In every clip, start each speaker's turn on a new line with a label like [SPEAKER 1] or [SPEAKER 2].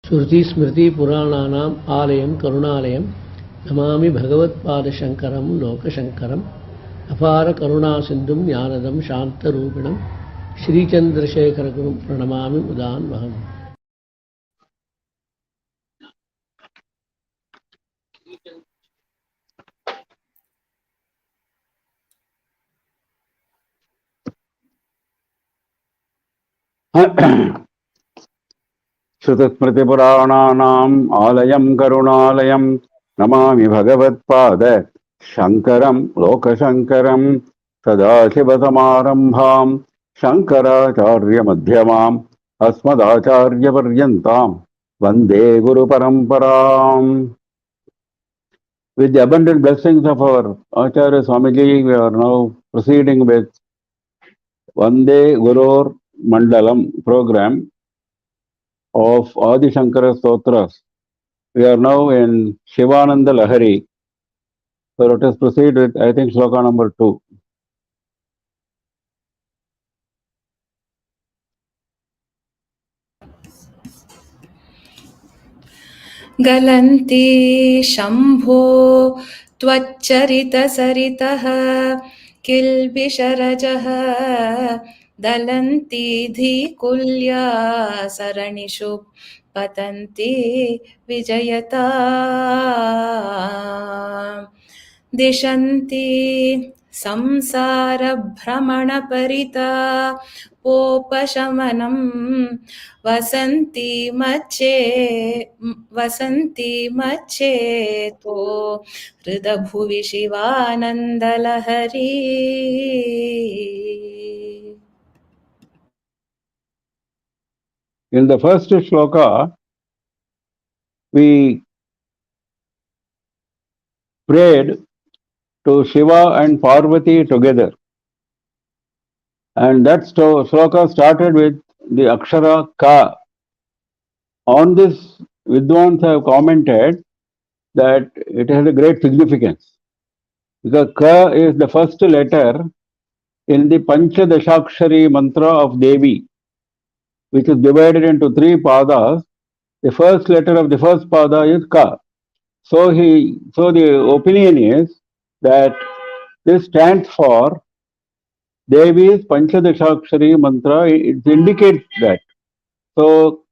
[SPEAKER 1] श्रुति स्मृति पुराणानाम् आलयं करुणालयं नमामि भगवत्पादशङ्करं लोकशङ्करम् अपार करुणासिन्धुं ज्ञानदं शान्तरूपिणं श्रीचन्द्रशेखरगुरुं प्रणमामि मुदान्वहम्.
[SPEAKER 2] श्रुतस्मृतिपुराणानाम् आलयं करुणालयं नमामि भगवत्पाद शङ्करं लोकशङ्करं सदाशिवसमारम्भां शङ्कराचार्यमध्यमाम् अस्मदाचार्यपर्यन्तां वन्दे गुरुपरम्पराम्. With the abundant blessings of our Acharya Swamiji, we are now proceeding with Vande GurorMandalam program of Adi Shankara Stotras. We are now in Shivananda Lahari. So let us proceed with, I think, sloka number 2.
[SPEAKER 3] गलन्ति Shambho त्वच्चरितसरितः किल्बिषरजः दलन्ति धीकुल्या सरणिषु पतन्ति विजयता दिशन्ति संसारभ्रमणपरिता पोपशमनं वसन्ति मच्चेतो हृदभुवि Shivananda Lahari.
[SPEAKER 2] In the first shloka, we prayed to Shiva and Parvati together. And that shloka started with the Akshara Ka. On this, Vidwans have commented that it has a great significance. Because Ka is the first letter in the Panchadashakshari mantra of Devi, which is divided into 3 padas. The first letter of the first pada is Ka. So the opinion is that this stands for Devi's Panchadashakshari mantra. It indicates that. So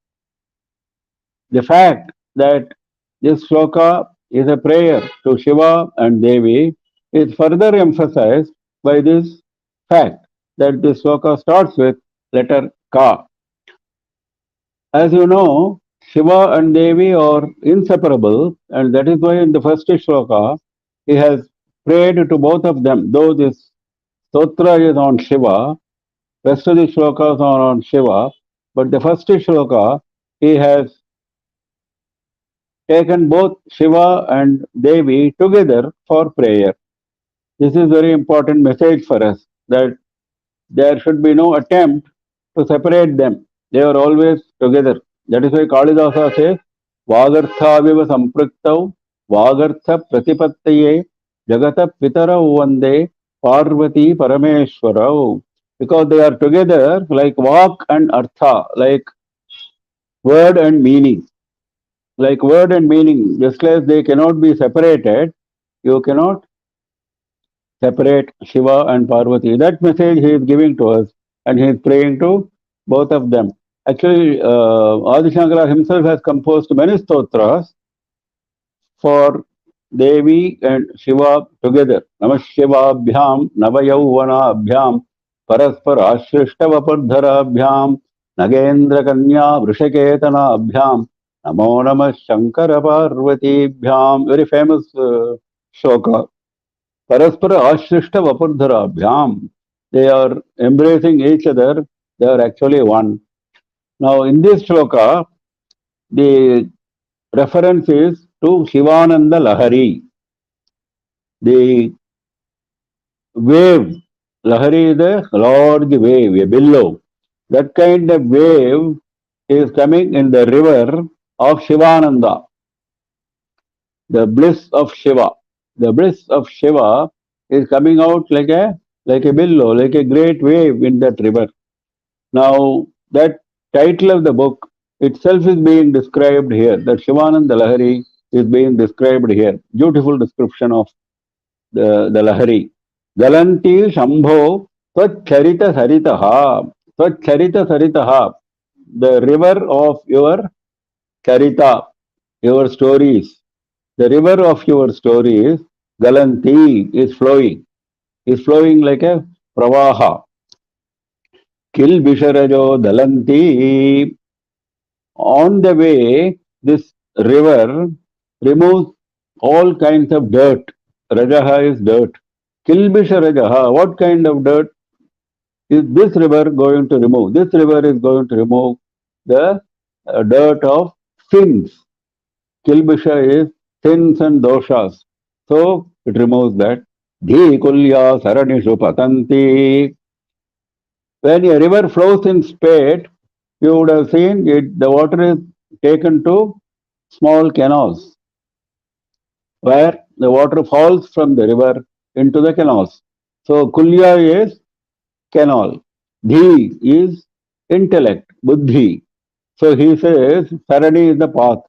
[SPEAKER 2] the fact that this shloka is a prayer to Shiva and Devi is further emphasized by this fact that this shloka starts with letter Ka. As you know, Shiva and Devi are inseparable, and that is why in the first shloka he has prayed to both of them. Though this stotra is on Shiva, rest of the shlokas are on Shiva, but the first shloka he has taken both Shiva and Devi together for prayer. This is very important message for us, that there should be no attempt to separate them. They are always together. That is why Kalidasa says, Vagarthaviva sampraktau Vagartha pratipattaye Jagata Pitarau Vande Parvati Parameshwarau. Because they are together like Vak and Artha, like word and meaning. Like word and meaning, just as they cannot be separated, you cannot separate Shiva and Parvati. That message he is giving to us, and he is praying to both of them. Actually, Adi Shankara himself has composed many stotras for Devi and Shiva together. Namah Shivabhyam, Navayauvanabhyam, Paraspara Ashrishtabapardharabhyam, Nagendra Kanya Vrishaketana Namo Namah Shankara Parvati Bhyam. Very famous shloka. Paraspara Ashrishta Vapurdharabhyam. They are embracing each other. They are actually one. Now, in this shloka, the reference is to Shivananda Lahari. The wave, Lahari is a large wave, a billow. That kind of wave is coming in the river of Shivananda, the bliss of Shiva. The bliss of Shiva is coming out like a billow, like a great wave in that river. Now, that title of the book itself is being described here. That Shivananda Lahari is being described here. Beautiful description of the Lahari. Galanti Shambho Twacharita Saritaha. Twacharita Saritaha. The river of your Charita, your stories. The river of your stories, Galanti, is flowing like a Pravaha. Kil Bisharajo Dalanti. On the way, this river removes all kinds of dirt. Rajaha is dirt. Kilbisha Rajaha, what kind of dirt is this river going to remove? This river is going to remove the dirt of sins. Kilbisha is sins and doshas. So it removes that. Dhi kulya saranishu patanti. When a river flows in spate, you would have seen it, the water is taken to small canals where the water falls from the river into the canals. So kulya is canal. Dhi is intellect, buddhi. So he says Sarani is the path.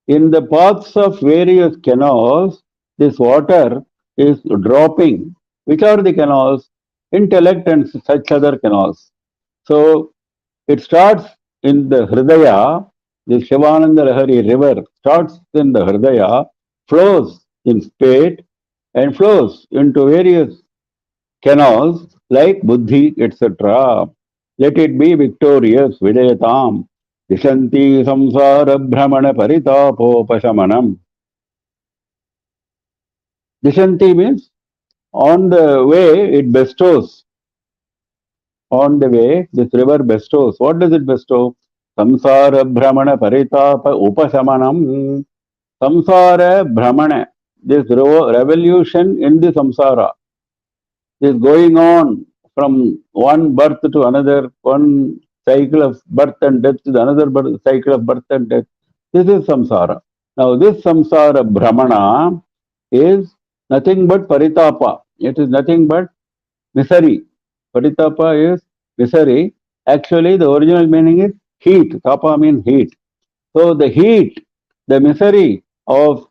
[SPEAKER 2] In the paths of various canals, this water is dropping. Which are the canals? Intellect and such other canals. So it starts in the Hridaya, the Shivananda Lahari river starts in the Hridaya, flows in spate and flows into various canals like Buddhi, etc. Let it be victorious, Vijayatam, Dishanti Samsara Brahmana Paritapopashamanam. Dishanti means on the way it bestows. On the way, this river bestows. What does it bestow? Samsara Brahmana Paritapa Upasamanam. Samsara Brahmana. This revolution in the samsara is going on from one birth to another, one cycle of birth and death to another cycle of birth and death. This is samsara. Now, this samsara Brahmana is nothing but paritapa. It is nothing but misery. Paritapa is misery. Actually, the original meaning is heat. Tapa means heat. So the heat, the misery of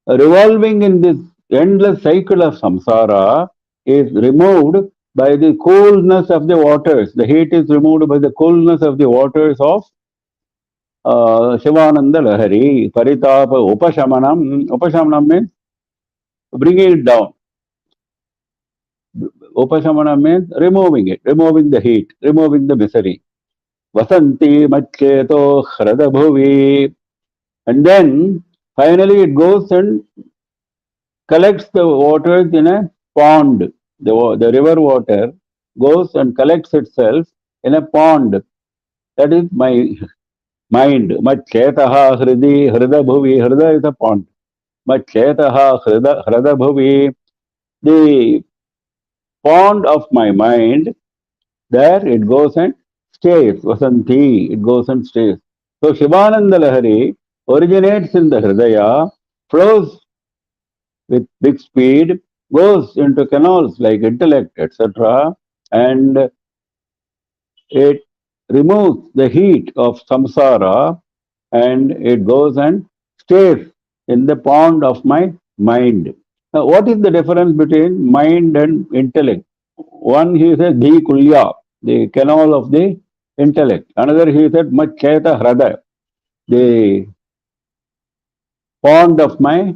[SPEAKER 2] revolving in this endless cycle of samsara is removed by the coolness of the waters. The heat is removed by the coolness of the waters of Shivananda Lahari. Paritapa Upashamanam. Upashamanam means bringing it down. Upashamana means removing it, removing the heat, removing the misery. Vasanti Macheto Hradabhuvi. And then finally it goes and collects the waters in a pond. The river water goes and collects itself in a pond. That is my mind. Machetaha Hridi Hridabhuvi. Hrida is a pond. Machetaha Hridabhuvi. The pond of my mind, there it goes and stays. Vasanti, it goes and stays. So Shivananda Lahari originates in the Hridaya, flows with big speed, goes into canals like intellect, etc., and it removes the heat of samsara and it goes and stays in the pond of my mind. Now, what is the difference between mind and intellect? One, he says, Dhi Kulya, the canal of the intellect. Another, he said, Macheta Hrada, the pond of my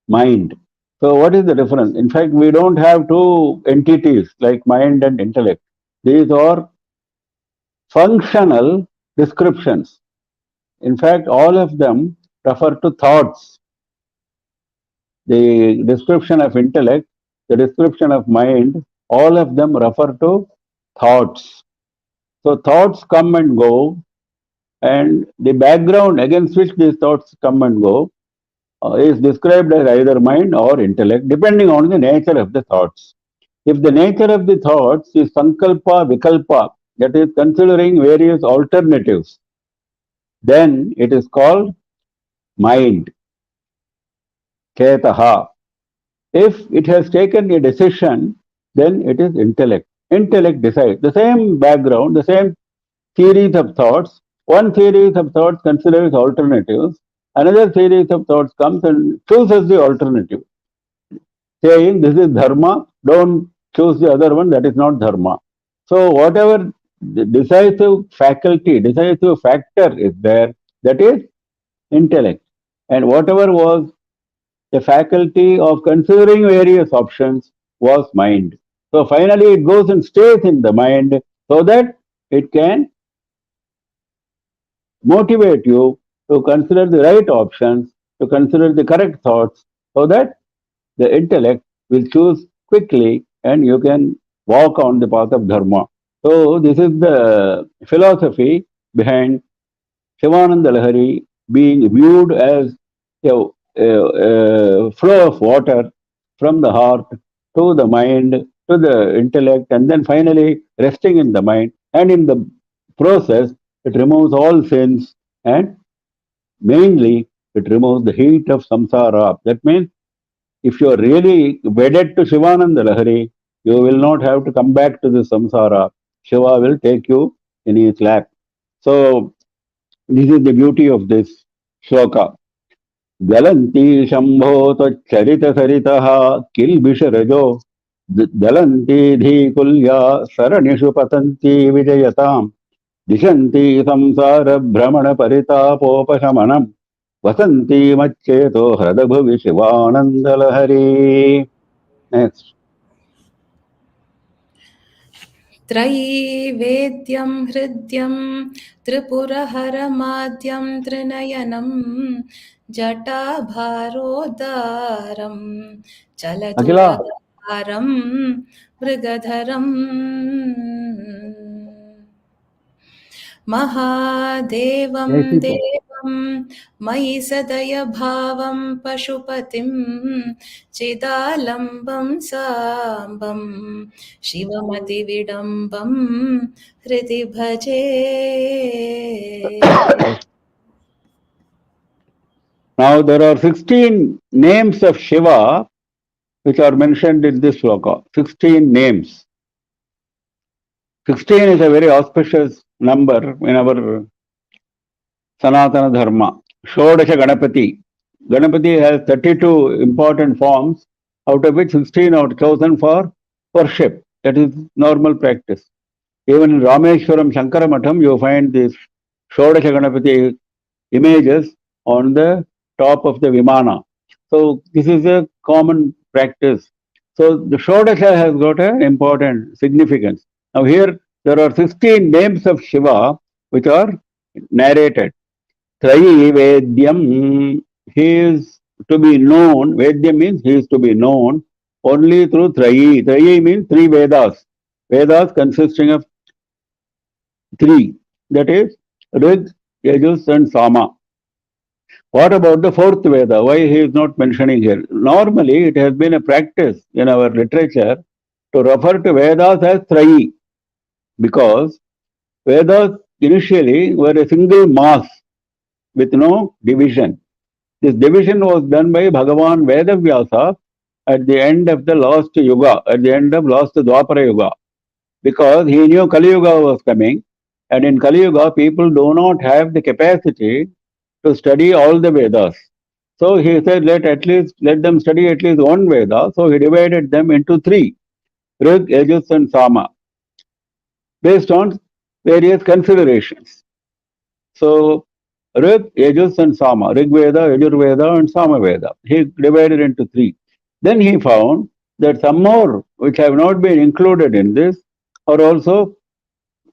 [SPEAKER 2] mind. So, what is the difference? In fact, we don't have two entities like mind and intellect. These are functional descriptions. In fact, all of them refer to thoughts. The description of intellect, the description of mind, all of them refer to thoughts. So thoughts come and go, and the background against which these thoughts come and go is described as either mind or intellect, depending on the nature of the thoughts. If the nature of the thoughts is sankalpa, vikalpa, that is considering various alternatives, then it is called mind, chetaha. If it has taken a decision, then it is intellect. Intellect decides. The same background, the same series of thoughts, One series of thoughts considers alternatives, another series of thoughts comes and chooses the alternative, saying this is dharma, don't choose the other one, that is not dharma. So whatever the decisive faculty, decisive factor is there, that is intellect. And whatever was the faculty of considering various options was mind. So finally it goes and stays in the mind so that it can motivate you to consider the right options, to consider the correct thoughts, so that the intellect will choose quickly and you can walk on the path of dharma. So this is the philosophy behind Shivananda Lahari being viewed as a flow of water from the heart to the mind, to the intellect, and then finally resting in the mind. And in the process, it removes all sins and mainly it removes the heat of samsara. That means if you are really wedded to Shivananda Lahari, you will not have to come back to the samsara. Shiva will take you in his lap. So this is the beauty of this shloka. Galanti Shambho Charita Saritaha Kilbisharajo Galanti Dhikulya Saranishu Patanti Vijayatam Dishanti Samsara Brahmana Paritapopashamanam Vasanti Macheto Hradabhavi Shivananda Lahari. Next.
[SPEAKER 3] त्रयीवेद्यं हृद्यं त्रिपुरहरमाद्यं त्रिनयनं जटाभारोद्धारं
[SPEAKER 2] Akila,
[SPEAKER 3] चलतुरहारं मृगधरम् महादेवं
[SPEAKER 2] Jai
[SPEAKER 3] देवं मयि सदयभावं पशुपतिं चिदालम्बं साम्बं शिवमतिविडम्बं हृदि भजे.
[SPEAKER 2] Now there are 16 names of Shiva which are mentioned in this sloka. 16 names. 16 is a very auspicious number in our Sanatana Dharma. Shodasha Ganapati. Ganapati has 32 important forms, out of which 16 are chosen for worship. That is normal practice. Even in Rameshwaram Shankara Matham, you find these Shodasha Ganapati images on the top of the Vimana. So this is a common practice. So the Shodasha has got an important significance. Now here there are 16 names of Shiva which are narrated. Trayi Vedyam, he is to be known, Vedyam means he is to be known only through Trayi. Trayi means three Vedas. Vedas consisting of three, that is Rig, Yajus and Sama. What about the fourth Veda? Why he is not mentioning here? Normally it has been a practice in our literature to refer to Vedas as Trayi, because Vedas initially were a single mass with no division. This division was done by Bhagavan Vedavyasa at the end of the last Yuga, at the end of last Dwapara Yuga, because he knew Kali Yuga was coming, and in Kali Yuga people do not have the capacity to study all the Vedas. So he said, let them study at least one Veda. So he divided them into three, Rig, Yajus and Sama, based on various considerations. So Rig, Yajus and Sama, Rig Veda, Yajur Veda and Sama Veda. He divided into three. Then he found that some more which have not been included in this are also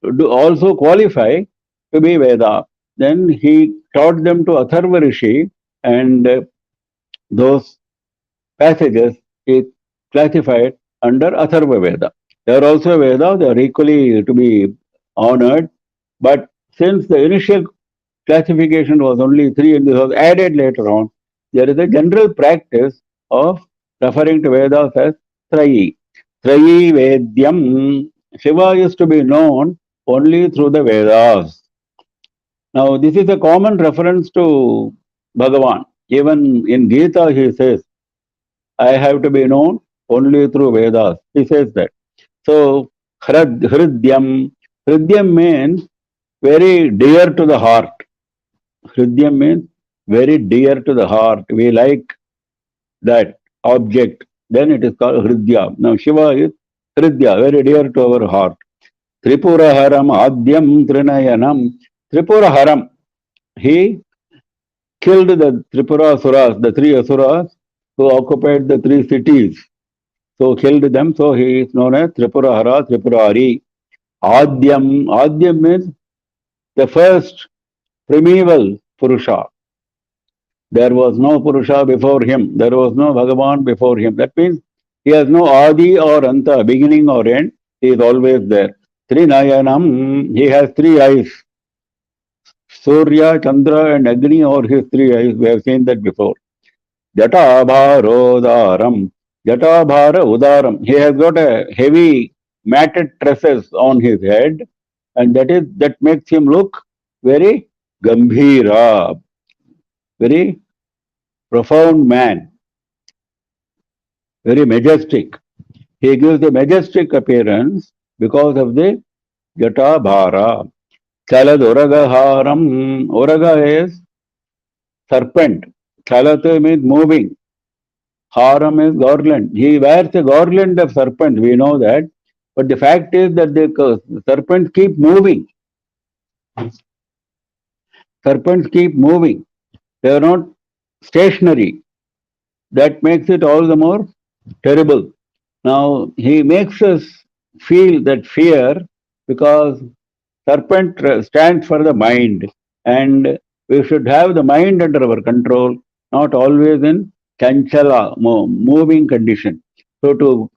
[SPEAKER 2] qualify to be Veda. Then he taught them to Atharva Rishi, and those passages he classified under Atharva Veda. They are also Veda, they are equally to be honored, but since the initial classification was only three and this was added later on, there is a general practice of referring to Vedas as Trayi. Trayi Vedyam. Shiva is to be known only through the Vedas. Now, this is a common reference to Bhagavan. Even in Gita, he says, I have to be known only through Vedas. He says that. So, Hridyam. Hridyam means very dear to the heart. Hridyam means very dear to the heart. We like that object. Then it is called Hridya. Now Shiva is Hridya, very dear to our heart. Tripuraharam Adyam Trinayanam. Tripuraharam. He killed the Tripura Asuras, the three Asuras who occupied the three cities. So killed them. So he is known as Tripurahara, Tripurari. Adyam. Adyam means the first primeval Purusha. There was no Purusha before him. There was no Bhagavan before him. That means he has no Adi or Anta, beginning or end. He is always there. Trinayanam, he has three eyes. Surya, Chandra and Agni are his three eyes. We have seen that before. Jatabharodaram. Jatabhara Udaram. He has got a heavy matted tresses on his head, and that makes him look very Gambhira, very profound man, very majestic. He gives a majestic appearance because of the Jatabhara. Chalad Uragaharam. Uraga is serpent. Chalat means moving. Haram is garland. He wears a garland of serpent, we know that. But the fact is that the serpents keep moving. Serpents keep moving. They are not stationary. That makes it all the more terrible. Now, he makes us feel that fear because serpent stands for the mind, and we should have the mind under our control, not always in chanchala, moving condition. So to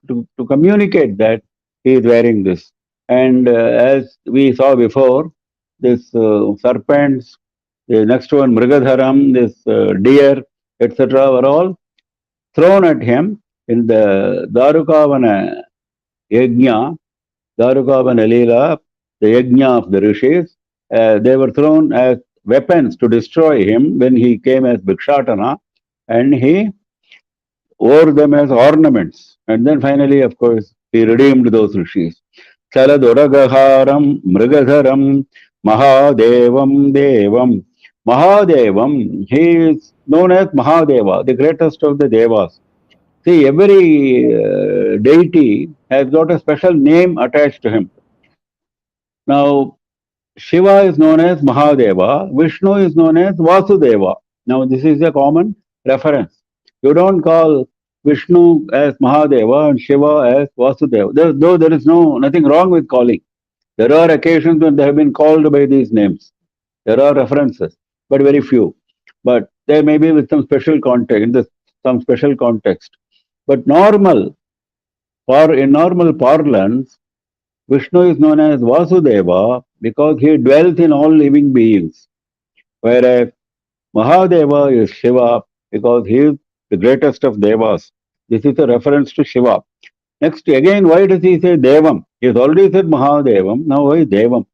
[SPEAKER 2] communicate that, he is wearing this. And as we saw before, this serpents, the next one Mrigadharam, this deer, etc., were all thrown at him in the Darukavana Yajna, Darukavana Leela, the Yajna of the Rishis. They were thrown as weapons to destroy him when he came as Bhikshatana, and he wore them as ornaments. And then finally, of course, he redeemed those Rishis. Chaladuragaharam Mrigadharam Mahadevam Devam. Mahadevam, he is known as Mahadeva, the greatest of the Devas. See, every deity has got a special name attached to him. Now, Shiva is known as Mahadeva, Vishnu is known as Vasudeva. Now, this is a common reference. You don't call Vishnu as Mahadeva and Shiva as Vasudeva, though there is nothing wrong with calling. There are occasions when they have been called by these names. There are references, but very few. But there may be with some special context, some special context. But in normal parlance, Vishnu is known as Vasudeva because he dwells in all living beings. Whereas Mahadeva is Shiva because he is the greatest of Devas. This is a reference to Shiva. Next, again, why does he say Devam? He has already said Mahadevam, now why Devam?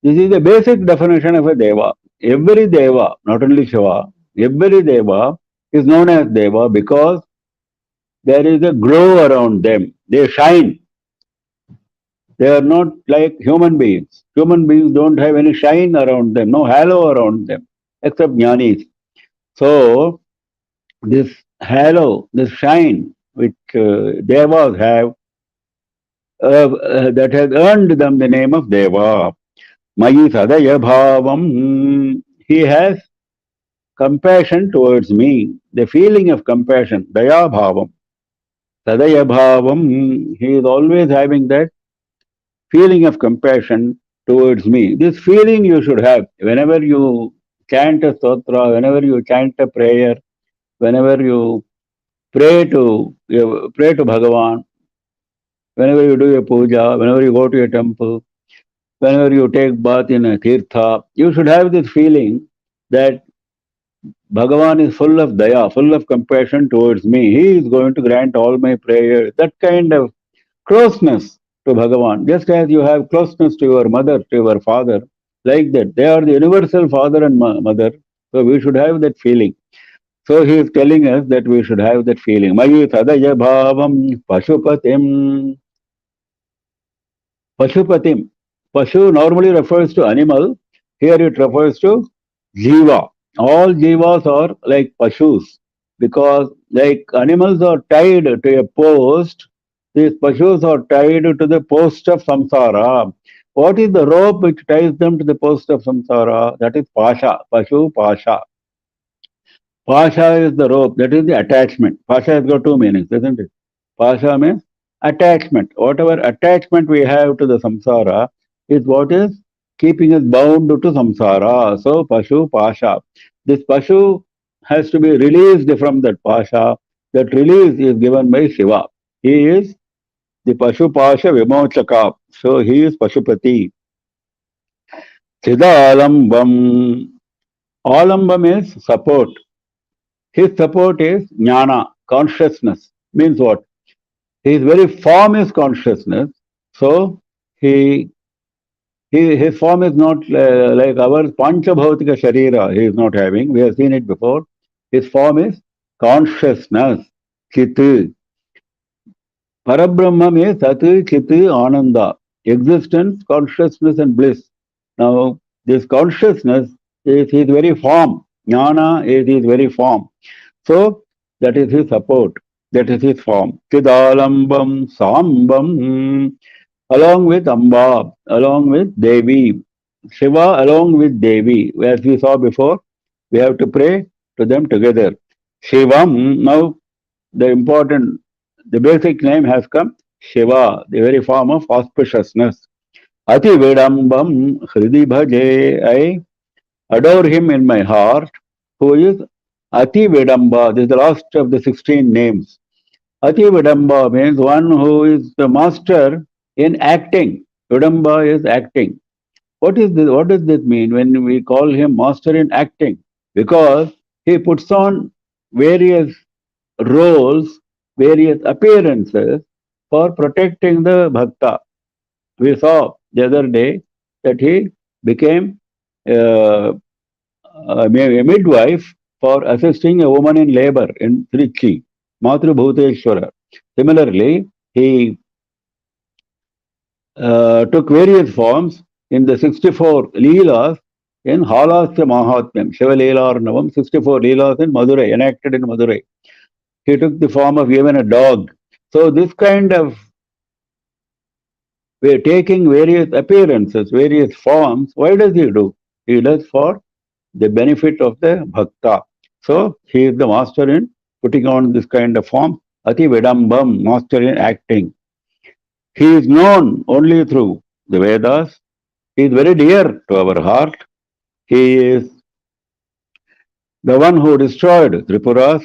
[SPEAKER 2] This is the basic definition of a Deva. Every Deva, not only Shiva, every Deva is known as Deva because there is a glow around them. They shine. They are not like human beings. Human beings don't have any shine around them, no halo around them, except jnanis. So, this halo, this shine which Devas have, that has earned them the name of Deva. Mayi sadaya bhavam. He has compassion towards me, the feeling of compassion, daya bhavam. Sadaya bhavam. He is always having that feeling of compassion towards me. This feeling you should have whenever you chant a stotra, whenever you chant a prayer, whenever you pray to Bhagavan, whenever you do a puja, whenever you go to a temple, whenever you take bath in a tirtha, you should have this feeling that Bhagavan is full of daya, full of compassion towards me. He is going to grant all my prayers. That kind of closeness to Bhagavan, just as you have closeness to your mother, to your father, like that. They are the universal father and mother, so we should have that feeling. So he is telling us that we should have that feeling. Mayi sadaya bhavam pashupatim. Pashupatim. Pashu normally refers to animal. Here it refers to jiva. All jivas are like pashus because like animals are tied to a post. These pashus are tied to the post of samsara. What is the rope which ties them to the post of samsara? That is pasha. Pashu pasha. Pasha is the rope. That is the attachment. Pasha has got two meanings, isn't it? Pasha means attachment. Whatever attachment we have to the samsara is what is keeping us bound to samsara. So Pashu Pasha. This Pashu has to be released from that Pasha. That release is given by Shiva. He is the Pashu Pasha Vimochaka. So he is Pashupati. Chidalambam. Alambam is support. His support is jnana, consciousness. Means what? His very form is consciousness. So he, his form is not like our Panchabhautika Sharira, he is not having. We have seen it before. His form is consciousness, Chit. Parabrahma is Sat, Chit, Ananda. Existence, consciousness and bliss. Now, this consciousness is his very form. Jnana is his very form. So, that is his support. That is his form. Chidalambam Sambam. Along with Amba, along with Devi. Shiva along with Devi. As we saw before, we have to pray to them together. Shivam, now the basic name has come. Shiva, the very form of auspiciousness. Ati Vedambam Hridi Bhaje, I adore him in my heart, who is Ati Vedamba. This is the last of the 16 names. Ati Vidamba means one who is the master in acting. Vidamba is acting. What is this? What does this mean when we call him master in acting? Because he puts on various roles, various appearances for protecting the bhakta. We saw the other day that he became a midwife for assisting a woman in labor in Trichy, Matru Bhuteshwara. Similarly, he took various forms in the 64 Leelas in Halasya Mahatmyam, Shiva Leela Arnavam, 64 Leelas in Madurai, enacted in Madurai. He took the form of even a dog. So this kind of, we're taking various appearances, various forms. Why does he do? He does for the benefit of the bhakta. So he is the master in putting on this kind of form. Ati Vedambam, master in acting. He is known only through the Vedas. He is very dear to our heart. He is the one who destroyed Tripuras.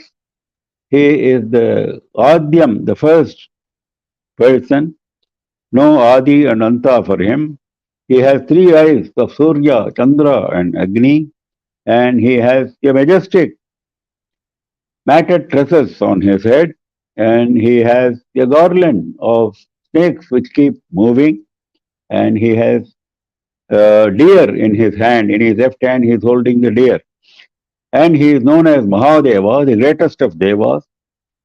[SPEAKER 2] He is the Adyam, the first person. No Adi and Anta for him. He has three eyes of Surya, Chandra and Agni. And he has a majestic matted tresses on his head. And he has a garland of snakes which keep moving. And he has deer in his hand. In his left hand, he is holding the deer. And he is known as Mahadeva, the greatest of Devas.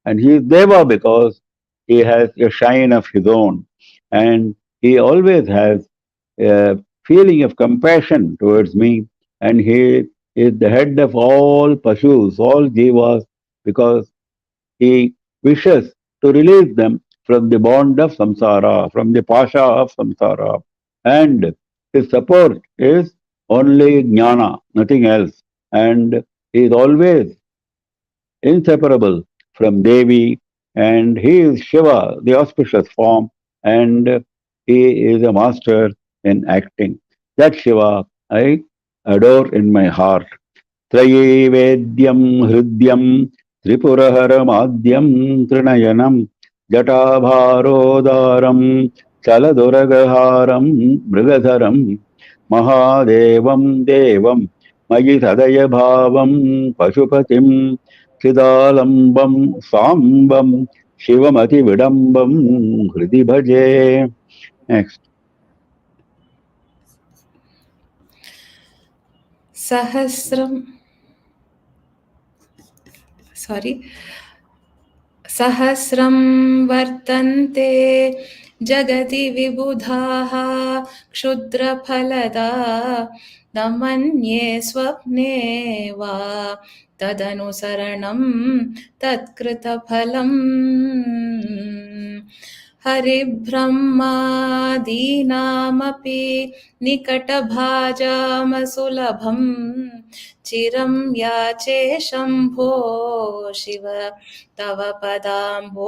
[SPEAKER 2] And he is Deva because he has a shine of his own. And he always has a feeling of compassion towards me. And he is the head of all Pashus, all Jivas, because he wishes to release them from the bond of samsara, from the pasha of samsara. And his support is only jnana, nothing else. And he is always inseparable from Devi, and he is Shiva, the auspicious form, and he is a master in acting. That Shiva I adore in my heart. त्रयीवेद्यं हृद्यं त्रिपुरहरमाद्यं त्रिनयनं जटाभारोदारं चलदुरगहारं मृगधरं महादेवं देवं मयि सदय भावं पशुपतिं चिदालम्बं साम्बं शिवमतिविडम्बं हृदि भजे. Next.
[SPEAKER 3] सहस्रं वर्तन्ते जगति विबुधाः क्षुद्रफलदा न मन्ये स्वप्ने वा तदनुसरणं तत्कृतफलम् हरिब्रह्मादीनामपि निकटभाजामसुलभं चिरं याचे शम्भो शिव तव पदाम्बोजभजनम्.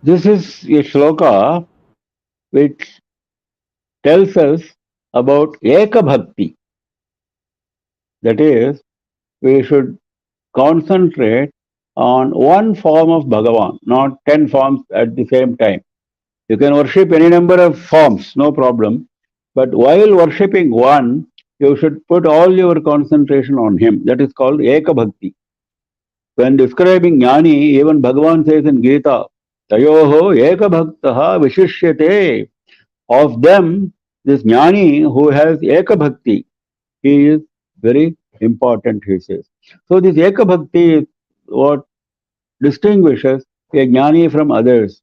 [SPEAKER 2] This is a shloka which tells us about Eka Bhakti. That is, we should concentrate on one form of Bhagavan, not 10 forms at the same time. You can worship any number of forms, no problem. But while worshipping one, you should put all your concentration on him. That is called Eka Bhakti. When describing Jnani, even Bhagavan says in Gita, Tayoho Eka Bhaktaha Vishishyate. Of them, this Jnani who has Eka Bhakti, he is very important, he says. So this Eka Bhakti is what distinguishes a Jnani from others.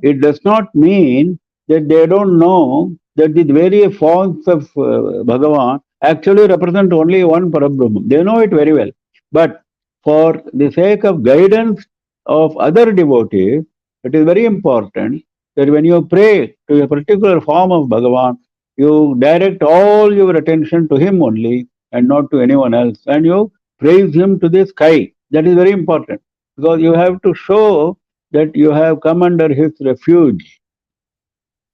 [SPEAKER 2] It does not mean that they don't know that the various forms of Bhagavan actually represent only one Parabrahman. They know it very well. But for the sake of guidance of other devotees, it is very important that when you pray to a particular form of Bhagavan, you direct all your attention to him only and not to anyone else. And you praise him to the sky. That is very important because you have to show that you have come under his refuge.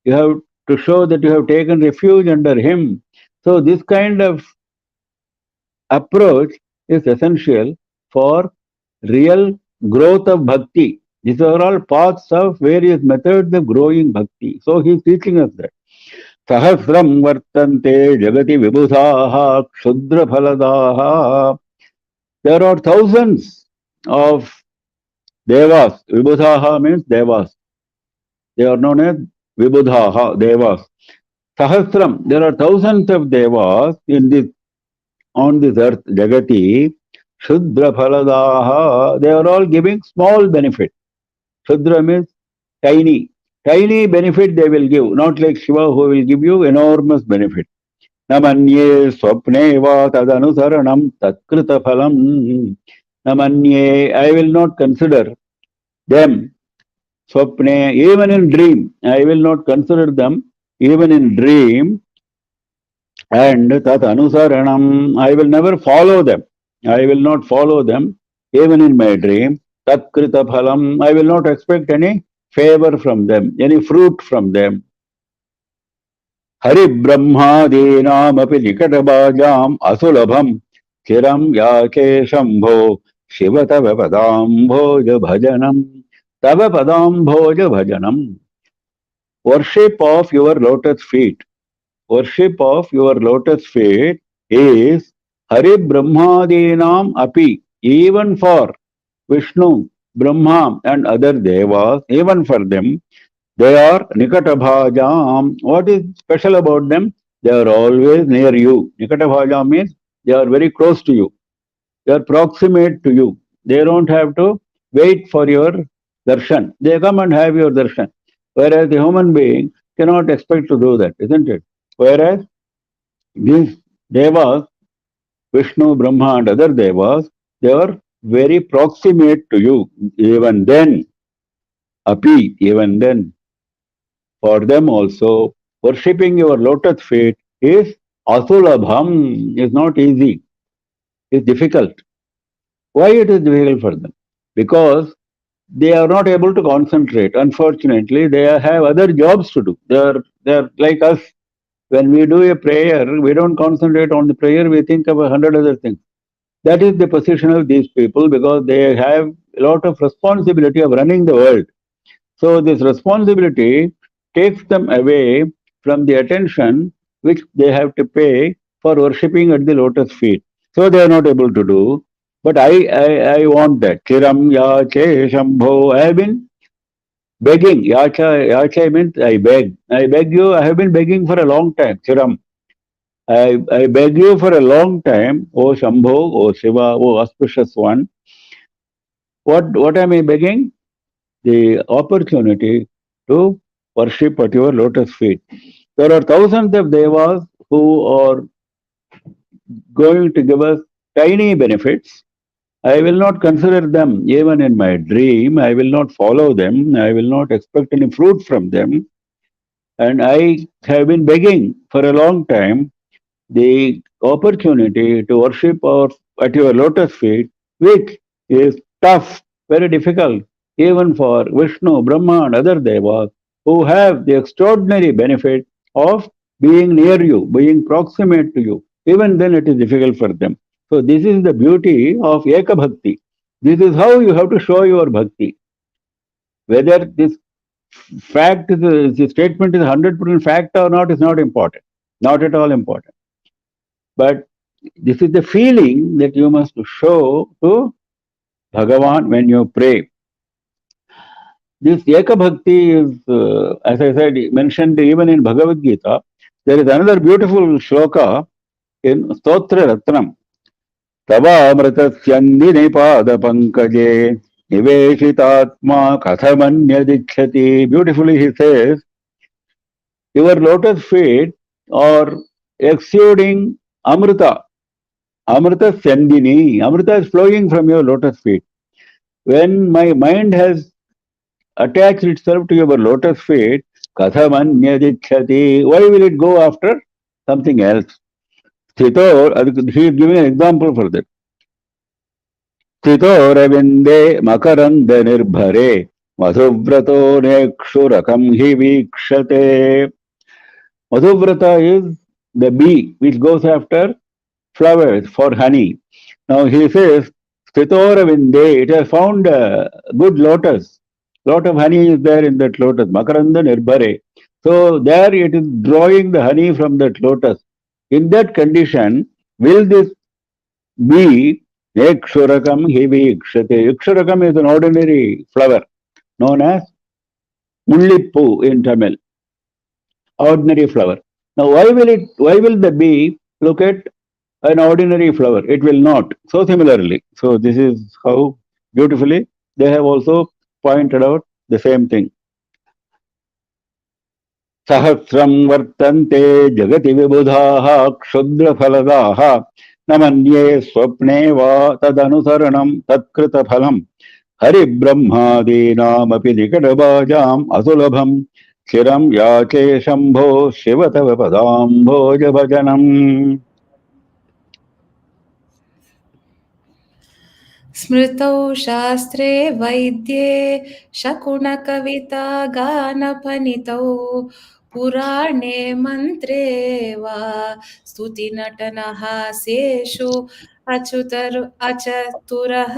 [SPEAKER 2] You have to show that you have taken refuge under him. So this kind of approach is essential for real growth of bhakti. These are all paths of various methods of growing bhakti. So he is teaching us that. Sahasram vartante jagati vibhusaha kshudra phaladaha. There are thousands of devas. Vibhusaha means devas. They are known as vibhudaha, devas. Sahasram, there are thousands of devas in this on this earth, Jagati. Shudra phaladaha, they are all giving small benefit. Shudra means tiny. Tiny benefit they will give, not like Shiva who will give you enormous benefit. Namanye swapne va tadanusaranam tatkrita phalam. Namanye, I will not consider them. Swapne, even in dream, I will not consider them, even in dream. And tat anusaranam, I will never follow them. I will not follow them, even in my dream. Tat krita phalam, I will not expect any favor from them, any fruit from them. Hari brahmadinam api nikatabhajam asulabham chiram yake shambho shiva tava padambhoja bhajanam. Tava padambhoja bhajanam. Worship of your lotus feet. Worship of your lotus feet is Hari Brahmadinam api, even for Vishnu, Brahma and other devas, even for them, they are Nikatabhajam. What is special about them? They are always near you. Nikatabhajam means they are very close to you. They are proximate to you. They don't have to wait for your darshan. They come and have your darshan. Whereas the human being cannot expect to do that, isn't it? Whereas these devas, Vishnu, Brahma and other devas, they are very proximate to you. Even then, api, even then, for them also, worshipping your lotus feet is asulabham, is not easy, is difficult. Why it is difficult for them? Because they are not able to concentrate. Unfortunately, they have other jobs to do. They are like us. When we do a prayer, we don't concentrate on the prayer, we think of 100 other things. That is the position of these people because they have a lot of responsibility of running the world. So this responsibility takes them away from the attention which they have to pay for worshipping at the lotus feet. So they are not able to do. But I want that. Chiram yache shambho. I have been begging. Yacha means I beg. I beg you. I have been begging for a long time. Chiram. I beg you for a long time, O Shambho, O Shiva, O auspicious one. What am I begging? The opportunity to worship at your lotus feet. There are thousands of devas who are going to give us tiny benefits. I will not consider them even in my dream. I will not follow them. I will not expect any fruit from them. And I have been begging for a long time the opportunity to worship at your lotus feet, which is tough, very difficult, even for Vishnu, Brahma, and other devas who have the extraordinary benefit of being near you, being proximate to you. Even then, it is difficult for them. So, this is the beauty of Eka Bhakti. This is how you have to show your bhakti. Whether this the statement is 100% fact or not is not important, not at all important. But this is the feeling that you must show to Bhagavan when you pray. This Eka Bhakti is, as I said, mentioned even in Bhagavad Gita. There is another beautiful shloka in Stotra Ratnam. Tava amritasyandi nipada pankaje niveshitatma kathamanyadichyati. Beautifully he says, your lotus feet are exuding amrita. Amrita Sandini. Amrita is flowing from your lotus feet. When my mind has attached itself to your lotus feet, Kathamanyadichyati, why will it go after something else? Sthito, he is giving an example for that. Sthito Ravinde Makaranda Nirbhare Madhubrato Nekshurakam hi vikshate. Madhuvrata is the bee which goes after flowers for honey. Now he says, Stitoravinde, it has found a good lotus. Lot of honey is there in that lotus. Makaranda nirbhare. So there it is drawing the honey from that lotus. In that condition, will this bee Ekshurakam hivi ikshate? Ekshurakam is an ordinary flower known as Mullippu in Tamil. Ordinary flower. Now why will the bee look at an ordinary flower? It will not. So similarly, so this is how beautifully they have also pointed out the same thing. Sahasram vartante jagati vibudhaha kshudra phaladaha namanye swapne va tadanusaranam tatkrita phalam hari brahmadinam api nikadabhajam asulabham chiram yache shambho shivatava padambhoja bhajanam.
[SPEAKER 3] स्मृतौ शास्त्रे वैद्ये शकुनकविता गानफनितौ पुराणे मन्त्रे वा स्तुतिनटनहास्येषु अचतुरः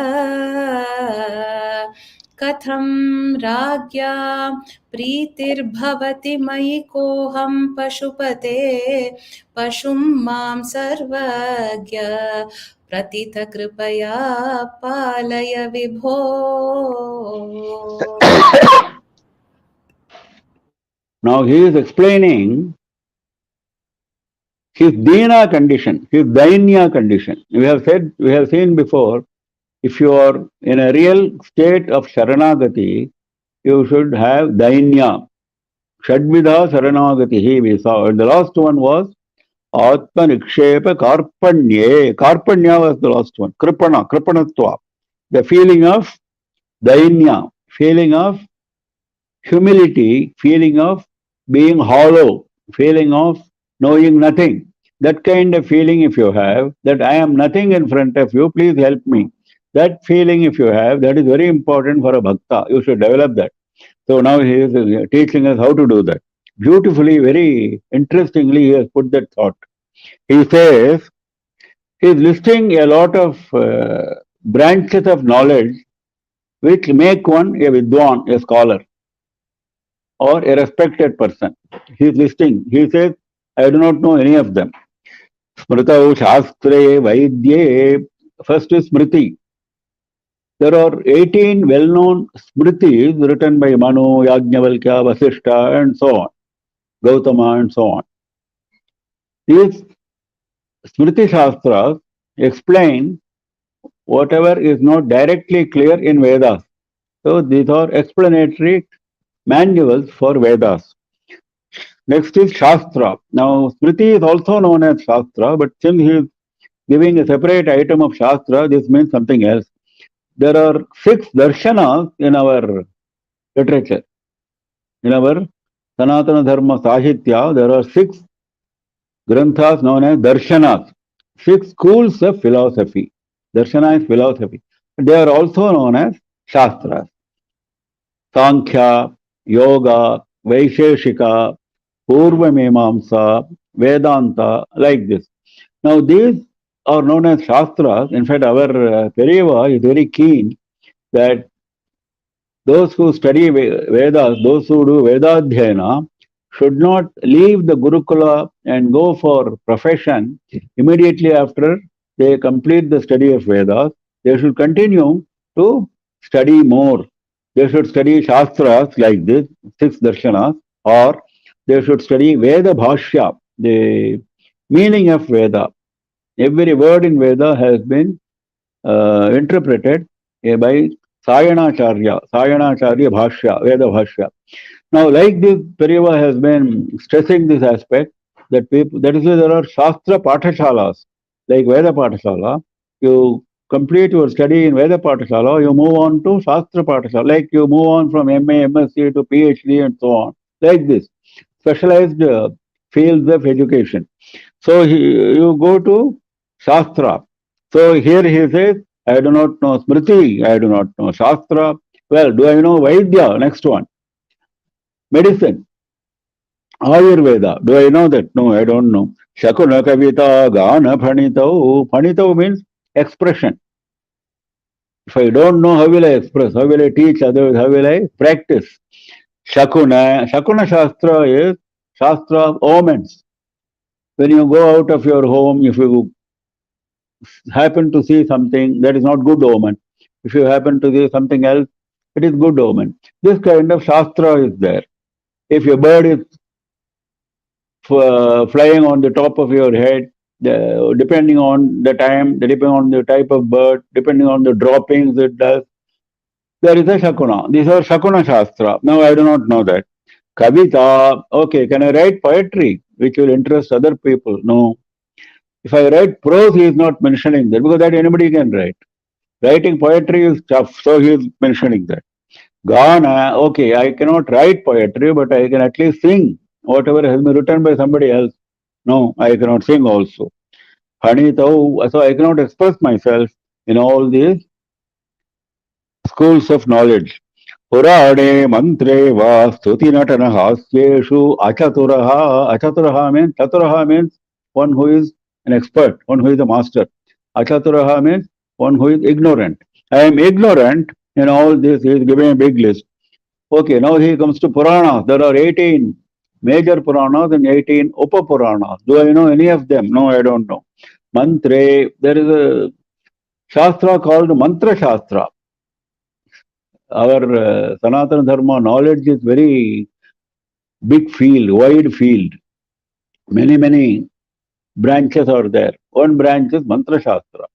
[SPEAKER 3] कथं राज्ञा प्रीतिर्भवति मयि कोऽहं पशुपते पशुं मां सर्वज्ञ प्रतित कृपया पालय विभो.
[SPEAKER 2] Now he is explaining his dina condition, his dainya condition. We have seen before, if you are in a real state of sharanagati, you should have dainya. Shadvidha sharanagati, we saw. And the last one was Atma Nikshepa Karpanye. Karpanya was the last one. Kripanatva. The feeling of dainya, feeling of humility, feeling of being hollow, feeling of knowing nothing. That kind of feeling, if you have, that I am nothing in front of you, please help me. That feeling, if you have, that is very important for a bhakta. You should develop that. So now he is teaching us how to do that. Beautifully, very interestingly, he has put that thought. He says, he is listing a lot of branches of knowledge which make one a vidwan, a scholar, or a respected person. He is listing. He says, I do not know any of them. Smritau Shastre Vaidye. First is Smriti. There are 18 well-known Smritis written by Manu, Yajnavalkya, Vasishta, and so on. Gautama, and so on. These Smriti Shastras explain whatever is not directly clear in Vedas. So these are explanatory manuals for Vedas. Next is Shastra. Now, Smriti is also known as Shastra, but since he is giving a separate item of Shastra, this means something else. There are 6 darshanas in our literature. In our Sanatana Dharma Sahitya, there are 6 granthas known as darshanas, 6 schools of philosophy. Darshana is philosophy. They are also known as Shastras. Sankhya, Yoga, Vaisheshika, Purva Mimamsa, Vedanta, like this. Now these are known as Shastras. In fact, our Periyava is very keen that those who study Vedas, those who do Vedadhyayana, should not leave the Gurukula and go for profession immediately after they complete the study of Vedas. They should continue to study more. They should study Shastras like this, 6 darshanas, or they should study Veda Bhashya, the meaning of Veda. Every word in Veda has been interpreted by Sayanacharya Bhashya, Veda Bhashya. Now, like this, Periyava has been stressing this aspect that people, that is why there are Shastra Pathashalas, like Veda Pathashala. You complete your study in Veda Pathashala, you move on to Shastra Pathashala, like you move on from MA, MSc to PhD and so on, like this, specialized fields of education. So you go to Shastra. So here he says, I do not know Smriti, I do not know Shastra. Well, do I know Vaidya? Next one. Medicine. Ayurveda. Do I know that? No, I don't know. Shakuna Kavita, Gana Phanitau. Phanitau means expression. If I don't know, how will I express? How will I teach others? How will I practice? Shakuna Shastra is Shastra of omens. When you go out of your home, if you happen to see something, that is not good omen. If you happen to see something else, it is good omen. This kind of Shastra is there. If a bird is flying on the top of your head, depending on the time, depending on the type of bird, depending on the droppings it does, there is a Shakuna. These are Shakuna Shastra. Now I do not know that. Kavita, okay, can I write poetry which will interest other people? No. If I write prose, he is not mentioning that because that anybody can write. Writing poetry is tough, so he is mentioning that. Gana, okay, I cannot write poetry, but I can at least sing whatever has been written by somebody else. No, I cannot sing also. Hanitau, so I cannot express myself in all these schools of knowledge. Purane, mantre, va, stuti natana, hasyeshu, achaturaha. Achaturaha means, chaturaha means one who is an expert, one who is a master. Achaturaha means one who is ignorant. I am ignorant in all this. He is giving a big list. Okay, now he comes to Puranas. There are 18 major Puranas and 18 Upa Puranas. Do I know any of them? No, I don't know. Mantre, there is a Shastra called Mantra Shastra. Our Sanatana Dharma knowledge is very big field, wide field. Many branches are there. One branch is Mantra Shastra.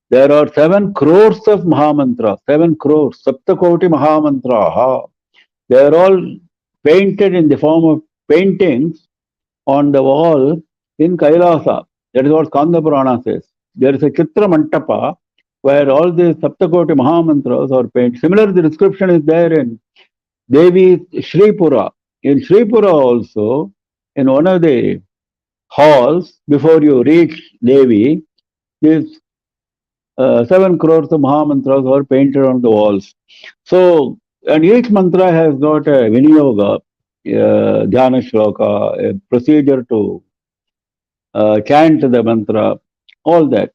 [SPEAKER 2] There are 7 crores of Mahamantras, 7 crores, Saptakoti Mahamantraha. They are all painted in the form of paintings on the wall in Kailasa. That is what Skanda Purana says. There is a Chitra Mantapa where all the Saptakoti Mahamantras are painted. Similar, the description is there in Devi Shripura. In Shripura also, in one of the halls, before you reach Devi, these 7 crores of Mahamantras are painted on the walls. So, and each mantra has got a Viniyoga, Dhyana Shloka, a procedure to chant the mantra, all that.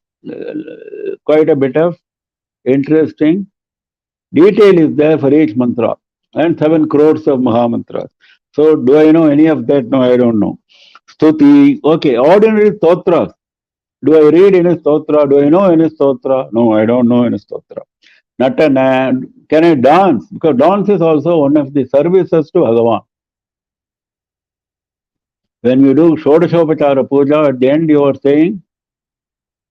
[SPEAKER 2] Quite a bit of interesting detail is there for each mantra, and 7 crores of Mahamantras. So, do I know any of that? No, I don't know. Stuti, okay, ordinary stotras. Do I read any stotra? Do I know any stotra? No, I don't know any stotra. Natana, can I dance? Because dance is also one of the services to Bhagavan. When you do Shodashopachara Puja, at the end you are saying,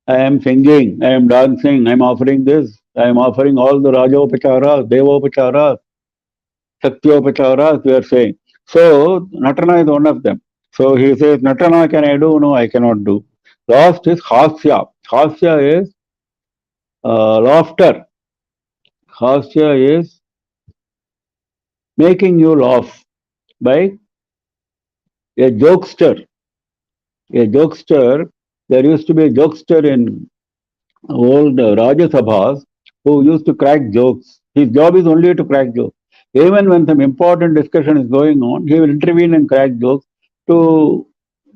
[SPEAKER 2] I am singing, I am dancing, I am offering this, I am offering all the Rajopacharas, Devopacharas, Saktyopacharas, we are saying. So, Natana is one of them. So he says, Natana can I do? No, I cannot do. Last is Hasya. Hasya is laughter. Hasya is making you laugh by a jokester. A jokester, there used to be a jokester in old Rajya Sabhas who used to crack jokes. His job is only to crack jokes. Even when some important discussion is going on, he will intervene and crack jokes to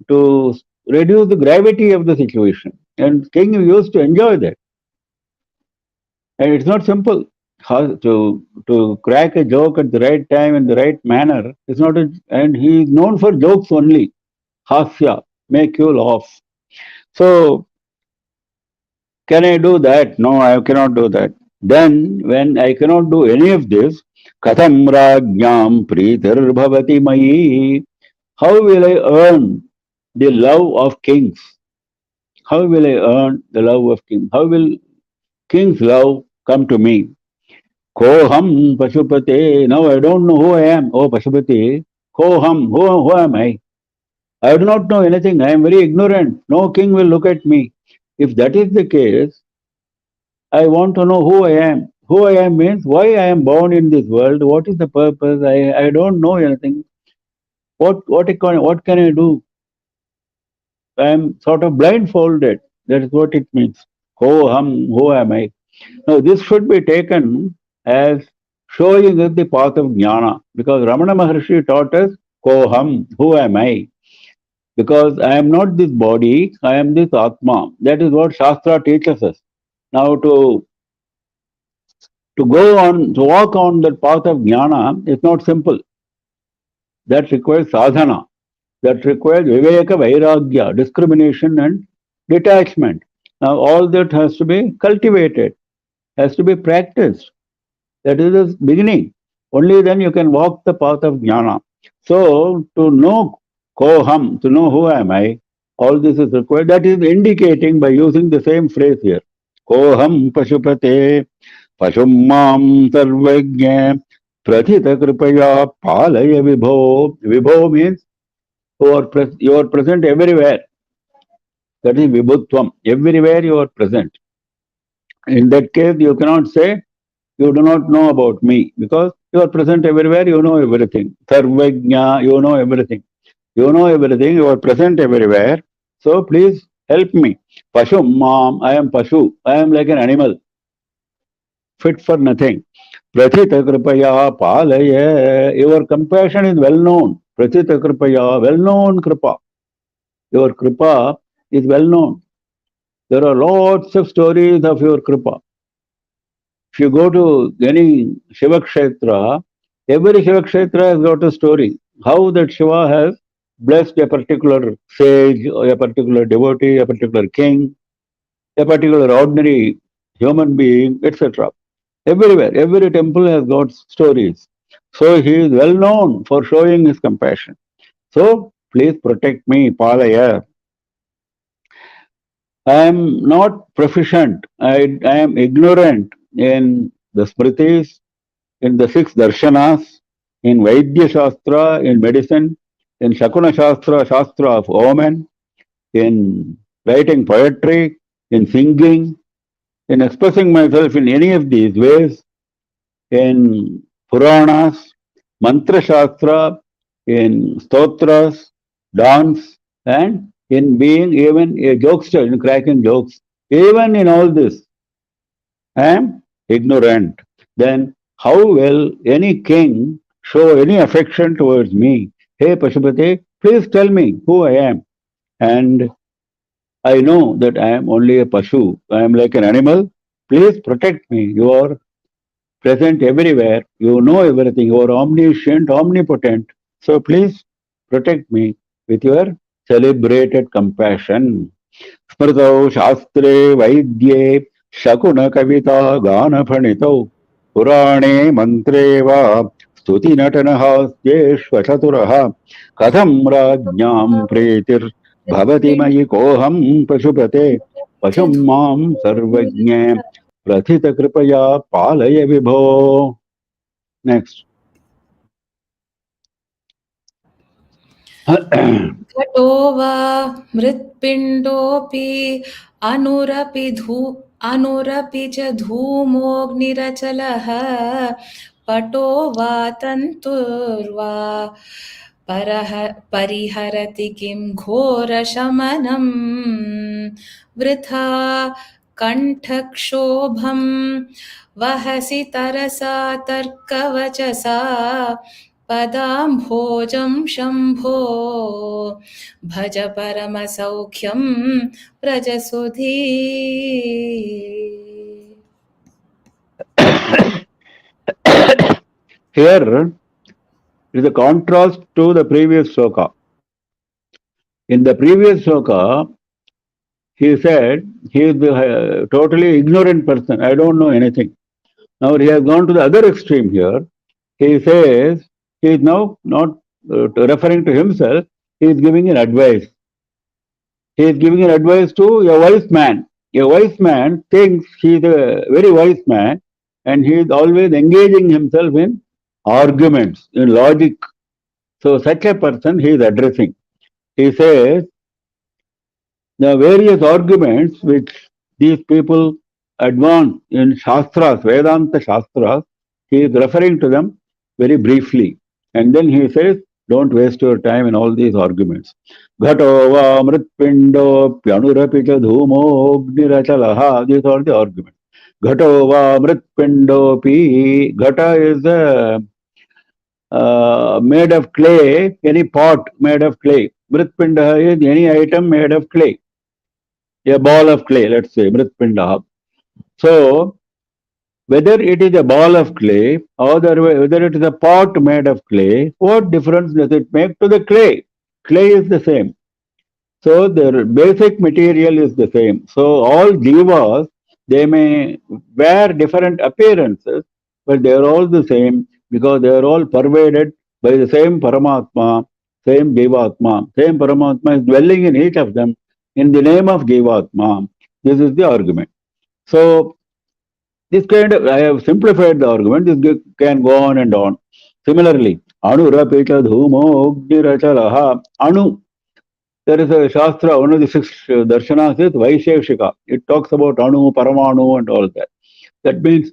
[SPEAKER 2] to reduce the gravity of the situation. And king used to enjoy that. And it's not simple. How to crack a joke at the right time in the right manner. It's not and he is known for jokes only. Hasya, make you laugh. So can I do that? No, I cannot do that. Then when I cannot do any of this, Katham Rajñam Pritir Bhavati Mayi, how will I earn the love of kings? How will I earn the love of kings? How will king's love come to me? Koham Pashupate. Now I don't know who I am. Oh Pashupati. Koham. Who am I? I do not know anything. I am very ignorant. No king will look at me. If that is the case, I want to know who I am. Who I am means why I am born in this world. What is the purpose? I don't know anything. What can I do? I am sort of blindfolded. That is what it means. Who am I? Now this should be taken as showing us the path of jnana, because Ramana Maharshi taught us Koham, who am I? Because I am not this body, I am this Atma. That is what Shastra teaches us. Now to go on, to walk on that path of jnana is not simple. That requires sadhana. That requires viveka, vairagya, discrimination and detachment. Now all that has to be cultivated, has to be practiced. That is the beginning. Only then you can walk the path of jnana. So to know koham, to know who am I, all this is required. That is indicating by using the same phrase here. Koham pashupate pashumam sarvagya prathita kripaya palaya vibho. Vibho means you are present everywhere. That is vibhutvam. Everywhere you are present. In that case, you cannot say you do not know about me, because you are present everywhere, you know everything. Sarvagya, you know everything. You know everything, you are present everywhere. So please help me. Pashum, mom, I am Pashu. I am like an animal, fit for nothing. Prathita kripaya palaya. Your compassion is well known. Prathita kripaya, well known kripa. Your kripa is well known. There are lots of stories of your kripa. If you go to any Shiva Kshetra, every Shiva Kshetra has got a story. How that Shiva has blessed a particular sage, or a particular devotee, a particular king, a particular ordinary human being, etc. Everywhere, every temple has got stories. So he is well known for showing his compassion. So please protect me, Palaya. I am not proficient. I am ignorant in the Smritis, in the six darshanas, in Vaidya Shastra, in medicine, in Shakuna Shastra, Shastra of omen, in writing poetry, in singing, in expressing myself in any of these ways, in Puranas, Mantra Shastra, in Stotras, dance, and in being even a jokester, in cracking jokes. Even in all this, I am ignorant. Then how will any king show any affection towards me? Hey Pashupati, please tell me who I am. And I know that I am only a Pashu. I am like an animal. Please protect me. You are present everywhere. You know everything. You are omniscient, omnipotent. So please protect me with your celebrated compassion. Smritau Shastre Vaidye Shakuna Kavita Gana Pranitau Purane Mantreva Stuti Natanaha Shvaturaha Katham Rajñam Pretir Bhavati Mayi Koham Pashupate Pashum mam sarvajñe prathita kripaya palaya vibho. Next.
[SPEAKER 3] घटो वा मृत्पिण्डोऽपि अनुरपि च धूमोऽग्निरचलः पटो वा तन्तुर्वा परिहरति किं घोरशमनं वृथा कण्ठक्षोभं वहसि तरसा तर्कवचसा पदाम्भोजं शम्भो भज परमसौख्यं व्रजसुधी.
[SPEAKER 2] Here is a contrast to the previous sloka. In the previous sloka, he said he is the totally ignorant person. I don't know anything. Now he has gone to the other extreme here. He says he is now not referring to himself. He is giving an advice. He is giving an advice to a wise man. A wise man thinks he is a very wise man, and he is always engaging himself in arguments, in logic. So such a person he is addressing. He says the various arguments which these people advance in Shastras, Vedanta Shastras, he is referring to them very briefly. And then he says, don't waste your time in all these arguments. Ghato va mritpindo pyanurapicha dhumo gnirachalaha. These are the arguments. Ghato va mritpindo pi. Ghata is made of clay, any pot made of clay. Mritpinda is any item made of clay. A ball of clay, let's say, mritpinda. So, whether it is a ball of clay or whether it is a pot made of clay, what difference does it make to the clay? Clay is the same. So, the basic material is the same. So, all jivas, they may wear different appearances, but they are all the same because they are all pervaded by the same Paramatma, same Jivatma. Same Paramatma is dwelling in each of them in the name of Jivatma. This is the argument. So, this kind of, I have simplified the argument, this can go on and on. Similarly, Anu Rapita Dhumo Gnirachalaha. Anu, there is a Shastra, one of the 6 darshanas is Vaisheshika. It talks about Anu, Paramanu and all that. That means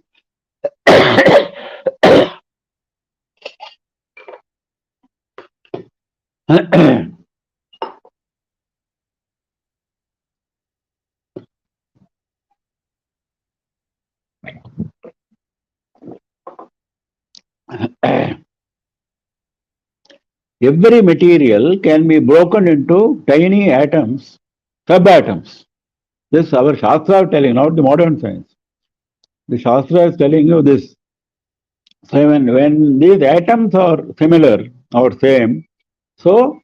[SPEAKER 2] every material can be broken into tiny atoms, subatoms. This our Shastra is telling, not the modern science. The Shastra is telling you this. So when these atoms are similar or same, so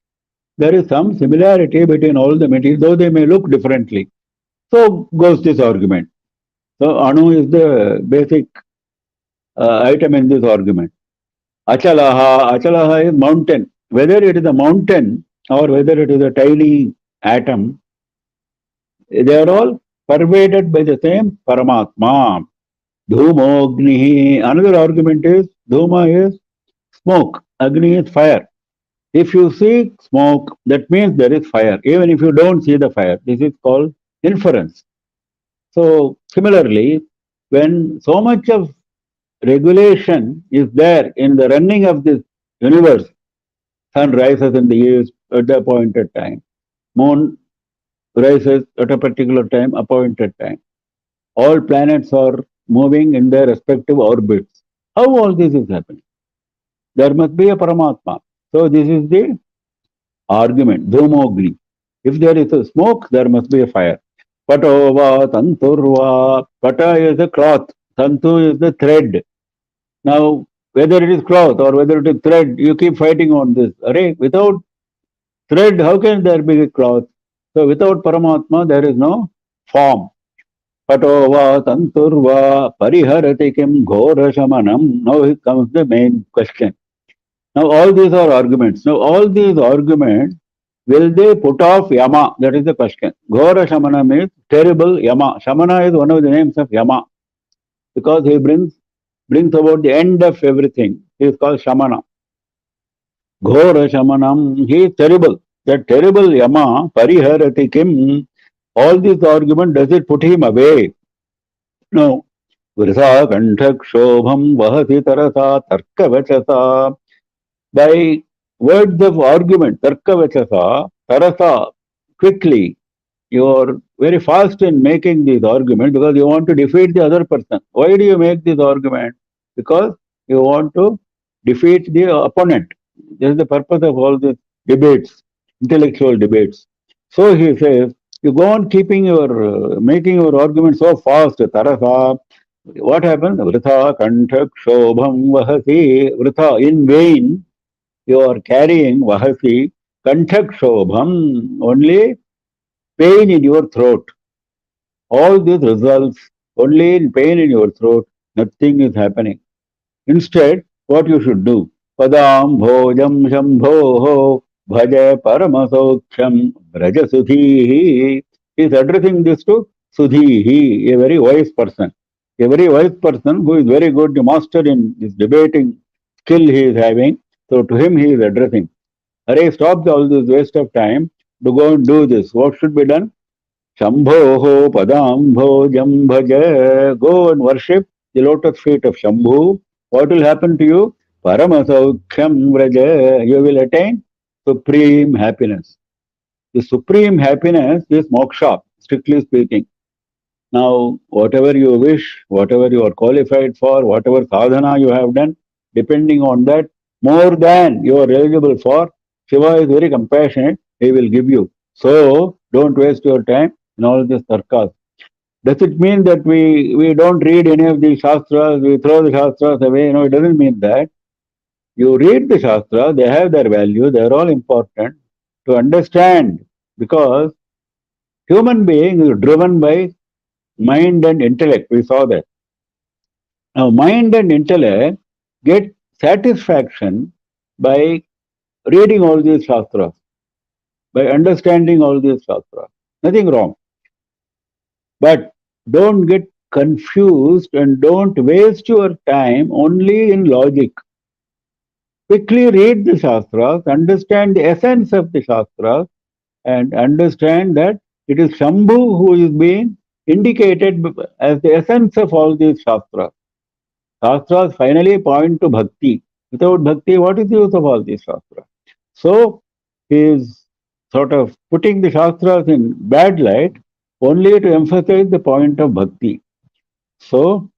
[SPEAKER 2] there is some similarity between all the materials, though they may look differently. So goes this argument. So Anu is the basic item in this argument. Achalaha is mountain. Whether it is a mountain or whether it is a tiny atom, they are all pervaded by the same Paramatma. Dhuma Agni. Another argument is Dhuma is smoke. Agni is fire. If you see smoke, that means there is fire, even if you don't see the fire. This is called inference. So similarly, when so much of regulation is there in the running of this universe, sun rises in the east at the appointed time, moon rises at a particular time, appointed time. All planets are moving in their respective orbits. How all this is happening? There must be a Paramatma. So this is the argument, Dhumogni. If there is a smoke, there must be a fire. Patova, Tanturva. Pata is the cloth, Tantu is the thread. Now, whether it is cloth or whether it is thread, you keep fighting on this. Array, without thread, how can there be a cloth? So without Paramatma, there is no form. Patova, Tanturva, Pariharati Kim Ghora Shamanam. Now here comes the main question. Now all these are arguments. Now all these arguments Will they put off Yama? That is the question. Ghora Shamana means terrible Yama. Shamana is one of the names of Yama because he brings about the end of everything. He is called Shamana. Ghora Shamanam, he is terrible. That terrible Yama, Pariharati Kim, all this argument, does it put him away? No. Vrisa Kanthak Shobham Vahati Tarasa Tarkavachasa. By words of argument, Tarkavachasa, Tarasa, quickly, you are very fast in making these arguments because you want to defeat the other person. Why do you make this argument? Because you want to defeat the opponent. This is the purpose of all these debates, intellectual debates. So he says, you go on making your argument so fast, tarasa. What happens? Vritha kanthak shobham vahasi. Vritha, in vain, you are carrying vahasi, kanthak shobham, only pain in your throat. All this results only in pain in your throat. Nothing is happening. Instead, what you should do? Padam bhojam shambho bhaja paramasokhyam braja sudhihi. He is addressing this to Sudhihi, a very wise person. A very wise person who is very good, a master in this debating skill he is having. So to him he is addressing. Array, stop all this waste of time to go and do this. What should be done? Shambhoho padambhojam bhaja. Go and worship the lotus feet of Shambhu. What will happen to you? Paramasaukyam vraja. You will attain supreme happiness. The supreme happiness is moksha, strictly speaking. Now, whatever you wish, whatever you are qualified for, whatever sadhana you have done, depending on that, more than you are eligible for, Shiva is very compassionate, he will give you. So, don't waste your time in all these tarkas. Does it mean that we don't read any of the shastras, we throw the shastras away? No, it doesn't mean that. You read the shastras, they have their value, they are all important to understand because human being is driven by mind and intellect. We saw that. Now, mind and intellect get satisfaction by reading all these shastras, by understanding all these shastras. Nothing wrong. But don't get confused and don't waste your time only in logic. Quickly read the shastras, understand the essence of the shastras, and understand that it is Shambhu who is being indicated as the essence of all these shastras. Shastras finally point to bhakti. Without bhakti, what is the use of all these shastras? So, he is sort of putting the shastras in bad light only to emphasize the point of bhakti. So,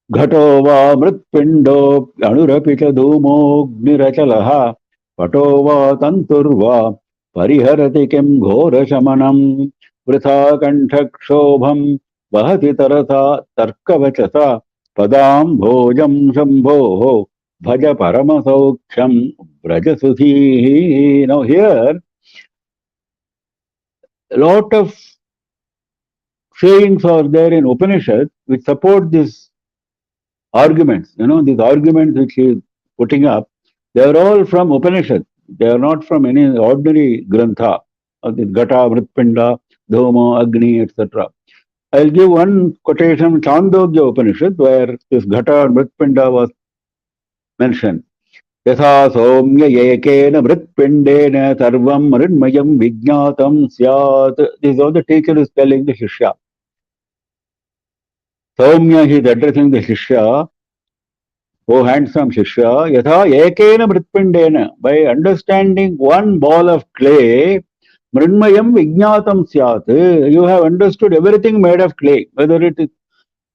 [SPEAKER 2] Ghato va mritpindo anurapita dhumo gnirachalaha pato va tanturva pariharati kim ghora shamanam vritha kanthak shobham vahati tarasa tarkavachasa padam bhojam shambho bhaja paramasaukyam braja sudhihi. Now here, a lot of sayings are there in Upanishad which support this arguments. These arguments which he is putting up, they are all from Upanishad. They are not from any ordinary grantha, this Gata, Mritpinda, Dhoma, Agni, etc. I'll give one quotation, Chandogya Upanishad, where this Gata and Mritpinda was mentioned. Yatha somya yekena mritpindena sarvam mridmayam vijnatam syat. This is all the teacher is telling the Shishya. Saumya, he is addressing the Shishya. Oh, handsome Shishya, yatha ekena mritpindena. By understanding one ball of clay, mridmayam vijnatam syat. You have understood everything made of clay, whether it is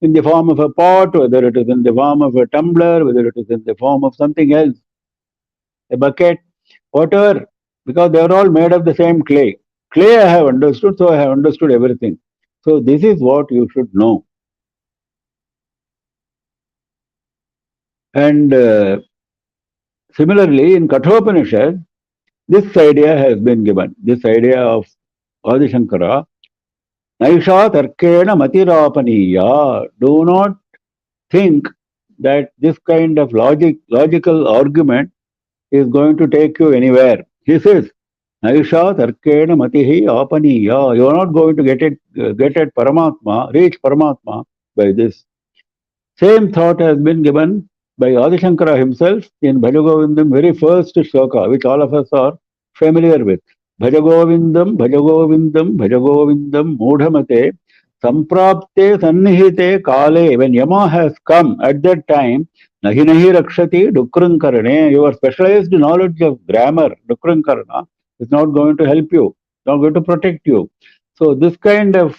[SPEAKER 2] in the form of a pot, whether it is in the form of a tumbler, whether it is in the form of something else, a bucket, whatever, because they are all made of the same clay. Clay I have understood, so I have understood everything. So this is what you should know. And similarly, in Kathopanishad, this idea has been given. This idea of Adi Shankara, Naisha Tarkena Matirapaniya. Do not think that this kind of logical argument is going to take you anywhere. He says, Naisha Tarkena Matihi Apaniya. You are not going to get at Paramatma, reach Paramatma by this. Same thought has been given by Adi Shankara himself in Bhajagovindam, very first shloka, which all of us are familiar with. Bhajagovindam, Bhajagovindam, Bhajagovindam, Mudhamate, Samprapte Sannihite Kale. When Yama has come at that time, Nahi Nahi Rakshati Dukrankarane, your specialized knowledge of grammar, Dukrankarana, is not going to help you, not going to protect you. So this kind of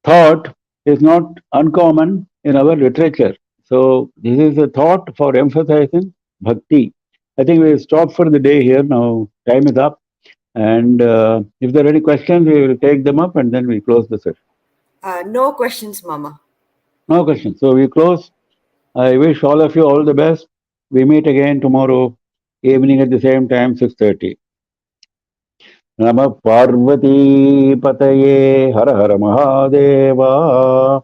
[SPEAKER 2] thought is not uncommon in our literature. So this is a thought for emphasizing bhakti. I think we will stop for the day here. Now time is up. And if there are any questions, we will take them up and then we close the session.
[SPEAKER 4] No questions, Mama.
[SPEAKER 2] No questions. So we close. I wish all of you all the best. We meet again tomorrow evening at the same time, 6:30. Namah Parvati Pataye Har Har Mahadeva.